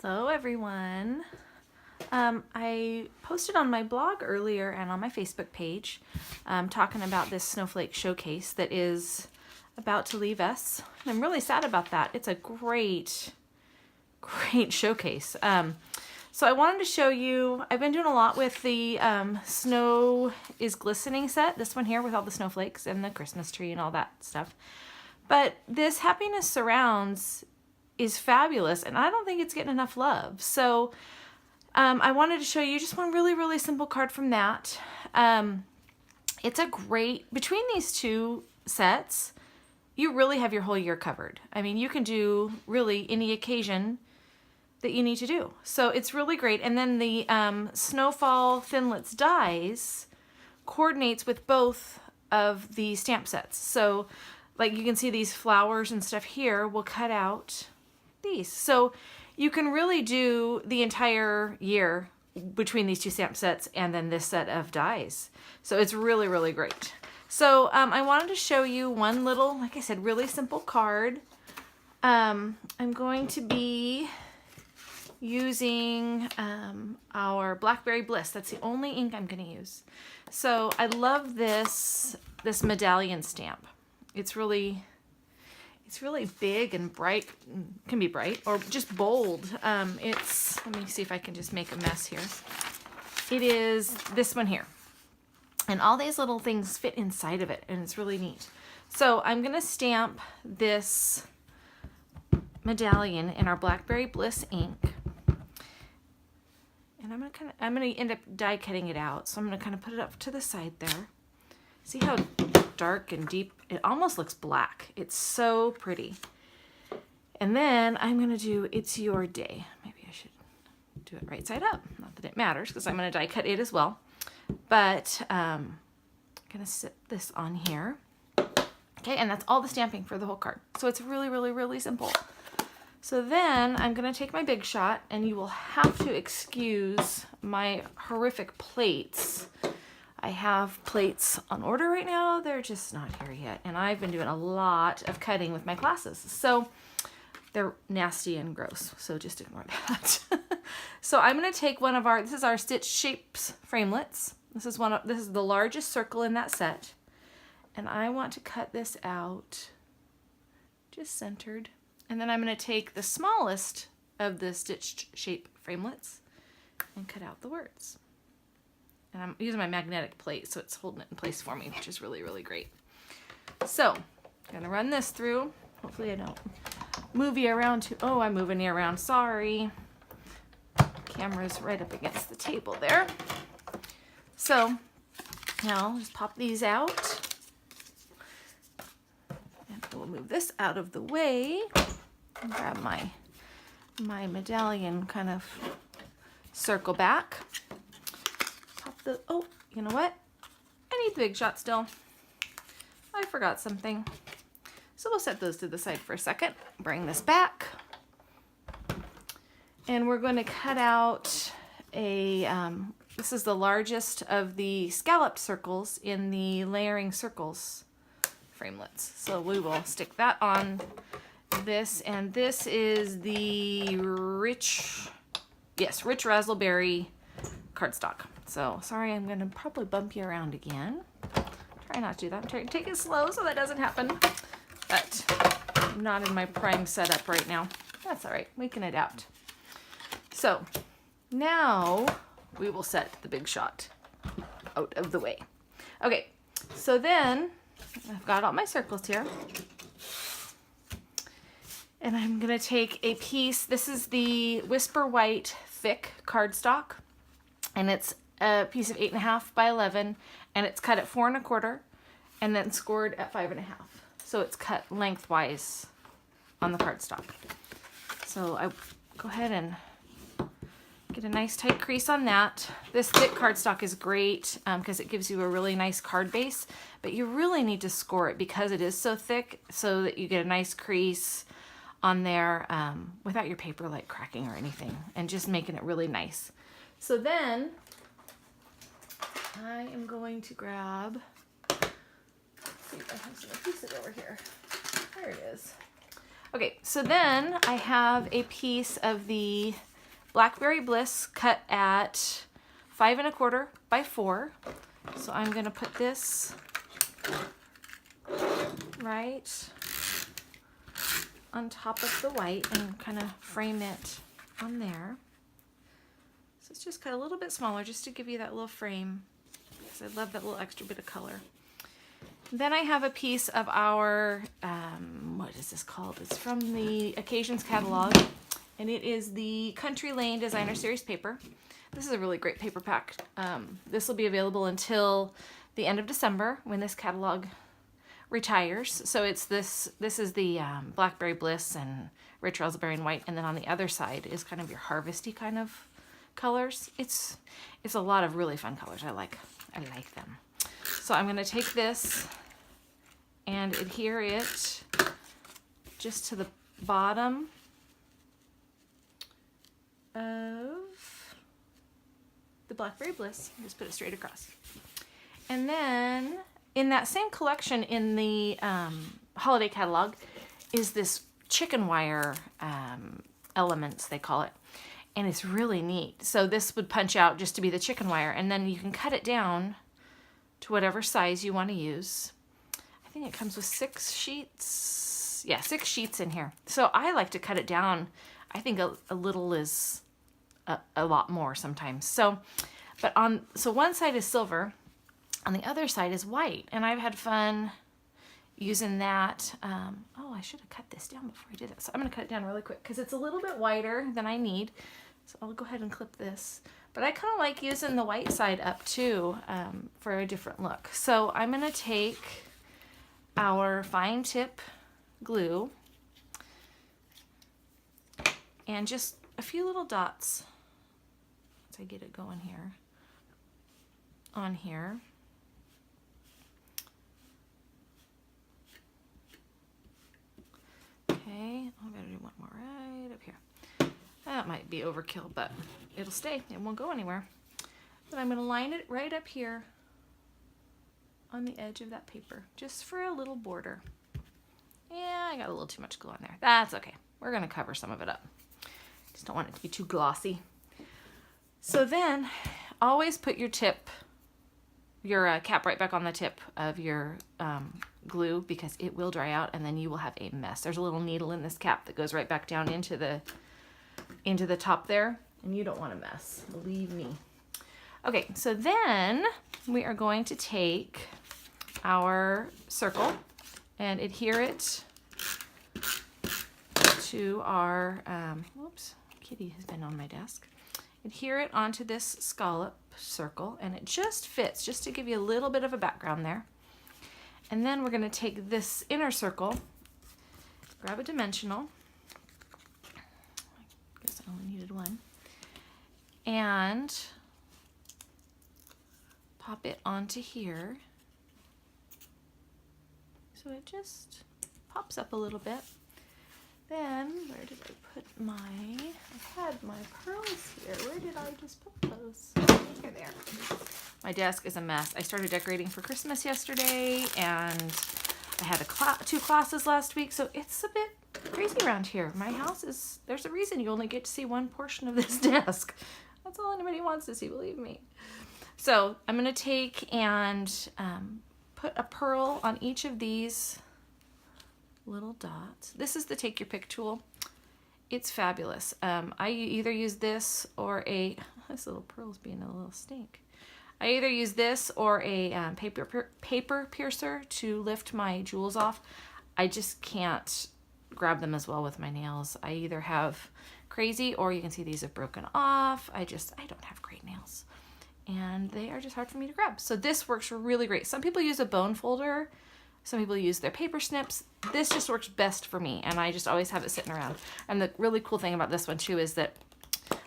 Hello everyone. I posted on my blog earlier and on my Facebook page talking about this snowflake showcase that is about to leave us. And I'm really sad about that. It's a great showcase. So I wanted to show you, I've been doing a lot with the Snow is Glistening set, this one here with all the snowflakes and the Christmas tree and all that stuff. But this Happiness Surrounds is fabulous, and I don't think it's getting enough love. So I wanted to show you just one really simple card from that. It's a great, between these two sets, you really have your whole year covered. I mean, you can do really any occasion that you need to do. So it's really great. And then the Snowfall Thinlits dies coordinates with both of the stamp sets. So like you can see these flowers and stuff here will cut out these. So you can really do the entire year between these two stamp sets and then this set of dies. So it's really great. So I wanted to show you one little, like I said, really simple card. I'm going to be using our Blackberry Bliss. That's the only ink I'm going to use. So I love this medallion stamp. It's really big and bright. Can be bright or just bold. Let me see if I can just make a mess here. It is this one here. And all these little things fit inside of it, and it's really neat. So I'm gonna stamp this medallion in our Blackberry Bliss ink. And I'm gonna end up die cutting it out. So I'm gonna kind of put it up to the side there. See how dark and deep, it almost looks black. It's so pretty. And then I'm gonna do It's Your Day. Maybe I should do it right side up. Not that it matters because I'm gonna die cut it as well. But I'm gonna sit this on here. Okay, and that's all the stamping for the whole card. So it's really simple. So then I'm gonna take my Big Shot, and you will have to excuse my horrific plates. I have plates on order right now. They're just not here yet. And I've been doing a lot of cutting with my classes. So they're nasty and gross. So just ignore that. So I'm going to take one of this is our Stitch Shapes framelits. This is the largest circle in that set. And I want to cut this out just centered. And then I'm going to take the smallest of the Stitched Shape framelits and cut out the words. And I'm using my magnetic plate, so it's holding it in place for me, which is really great. So, I'm gonna run this through. Hopefully I don't move you around too. Oh, I'm moving you around, sorry. Camera's right up against the table there. So, now I'll just pop these out. And we'll move this out of the way. And grab my medallion kind of circle back. Oh, you know what? I need the Big Shot still. I forgot something. So we'll set those to the side for a second. Bring this back. And we're going to cut out this is the largest of the scalloped circles in the Layering Circles framelits. So we will stick that on this. And this is the Rich Razzleberry cardstock. So sorry, I'm gonna probably bump you around again. Try not to do that. I'm trying to take it slow so that doesn't happen. But I'm not in my prime setup right now. That's all right, we can adapt. So now we will set the Big Shot out of the way. Okay, so then I've got all my circles here. And I'm gonna take a piece, this is the Whisper White thick cardstock. And it's a piece of 8.5 by 11, and it's cut at 4 1/4, and then scored at 5 1/2. So it's cut lengthwise on the cardstock. So I go ahead and get a nice tight crease on that. This thick cardstock is great because it gives you a really nice card base, but you really need to score it because it is so thick so that you get a nice crease on there without your paper like cracking or anything, and just making it really nice. So then I am going to grab, let's see if I have some pieces over here. There it is. Okay, so then I have a piece of the Blackberry Bliss cut at 5 1/4 by 4. So I'm going to put this right on top of the white and kind of frame it on there. So it's just cut a little bit smaller just to give you that little frame, because I love that little extra bit of color. Then I have a piece of our, what is this called? It's from the Occasions catalog, and it is the Country Lane Designer Series paper. This is a really great paper pack. This will be available until the end of December when this catalog retires. So it's this is the Blackberry Bliss and Rich Raspberry and White, and then on the other side is kind of your harvesty kind of colors. It's a lot of really fun colors. I like them. So I'm going to take this and adhere it just to the bottom of the Blackberry Bliss. Just put it straight across. And then in that same collection in the holiday catalog is this chicken wire elements, they call it. And it's really neat. So this would punch out just to be the chicken wire, and then you can cut it down to whatever size you want to use. I think it comes with 6 sheets. Yeah, 6 sheets in here. So I like to cut it down. I think a little is a lot more sometimes. So one side is silver, on the other side is white, and I've had fun using that. Oh, I should have cut this down before I did it. So I'm going to cut it down really quick because it's a little bit wider than I need. So I'll go ahead and clip this. But I kind of like using the white side up too for a different look. So I'm going to take our fine tip glue and just a few little dots once I get it going here on here. Okay, I'm going to do one more right up here. That might be overkill, but it'll stay. It won't go anywhere. But I'm going to line it right up here on the edge of that paper, just for a little border. Yeah, I got a little too much glue on there. That's okay. We're going to cover some of it up. Just don't want it to be too glossy. So then, always put your tip, your cap right back on the tip of your glue, because it will dry out and then you will have a mess. There's a little needle in this cap that goes right back down into the top there, and you don't want a mess, believe me. Okay, so then we are going to take our circle and adhere it to our, whoops, kitty has been on my desk. Adhere it onto this scallop circle, and it just fits, just to give you a little bit of a background there. And then we're going to take this inner circle, grab a dimensional, I guess I only needed one, and pop it onto here. So it just pops up a little bit. Then, where did I put I had my pearls here. Where did I just put those? Here they are. My desk is a mess. I started decorating for Christmas yesterday, and I had 2 classes last week, so it's a bit crazy around here. My house is, there's a reason you only get to see one portion of this desk. That's all anybody wants to see, believe me. So I'm going to take and put a pearl on each of these little dots. This is the Take Your Pick tool. It's fabulous. I either use this or this little pearl's being a little stink. I either use this or a paper piercer to lift my jewels off. I just can't grab them as well with my nails. I either have crazy, or you can see these have broken off. I don't have great nails, and they are just hard for me to grab. So this works really great. Some people use a bone folder. Some people use their paper snips. This just works best for me, and I just always have it sitting around. And the really cool thing about this one too is that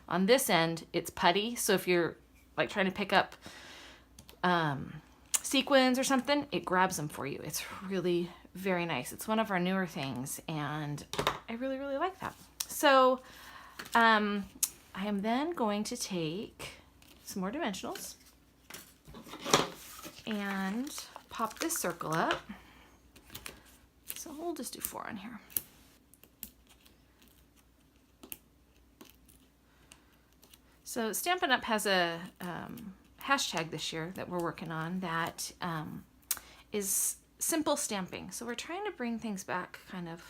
on this end, it's putty. So if you're like trying to pick up sequins or something, it grabs them for you. It's really very nice. It's one of our newer things, and I really, really like that. So I am then going to take some more dimensionals and pop this circle up. So we'll just do 4 on here. So Stampin' Up! Has a hashtag this year that we're working on that is simple stamping. So we're trying to bring things back kind of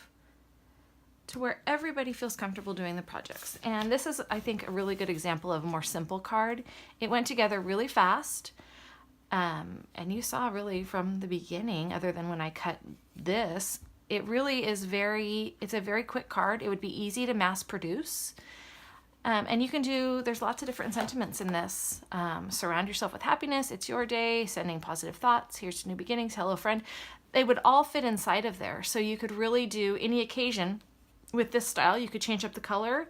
to where everybody feels comfortable doing the projects. And this is, I think, a really good example of a more simple card. It went together really fast. And you saw really from the beginning, other than when I cut this, it really is it's a very quick card. It would be easy to mass produce. And you can there's lots of different sentiments in this. Surround yourself with happiness, it's your day, sending positive thoughts, here's to new beginnings, hello friend. They would all fit inside of there. So you could really do any occasion with this style. You could change up the color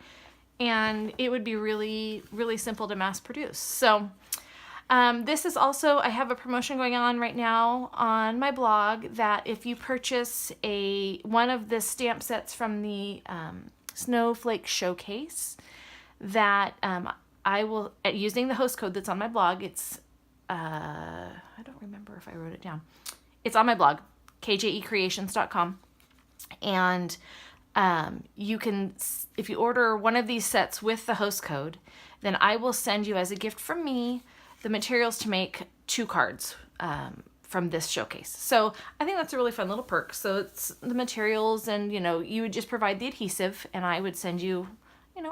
and it would be really, really simple to mass produce. So this is also, I have a promotion going on right now on my blog that if you purchase one of the stamp sets from the Snowflake Showcase, that I will, using the host code that's on my blog, it's, I don't remember if I wrote it down. It's on my blog, kjecreations.com. And you can, if you order one of these sets with the host code, then I will send you as a gift from me the materials to make 2 cards from this showcase. So I think that's a really fun little perk. So it's the materials and, you would just provide the adhesive and I would send you,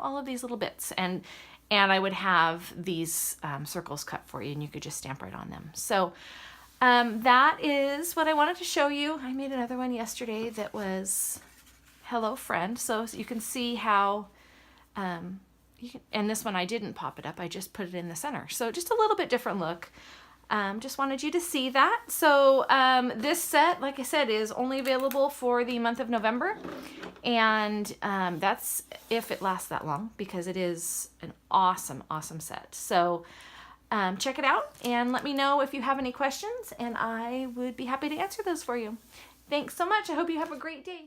all of these little bits. And I would have these circles cut for you and you could just stamp right on them. So that is what I wanted to show you. I made another one yesterday that was Hello Friend. So you can see how, and this one I didn't pop it up. I just put it in the center. So just a little bit different look. Just wanted you to see that. So this set, like I said, is only available for the month of November. And that's if it lasts that long, because it is an awesome, awesome set. So check it out and let me know if you have any questions and I would be happy to answer those for you. Thanks so much. I hope you have a great day.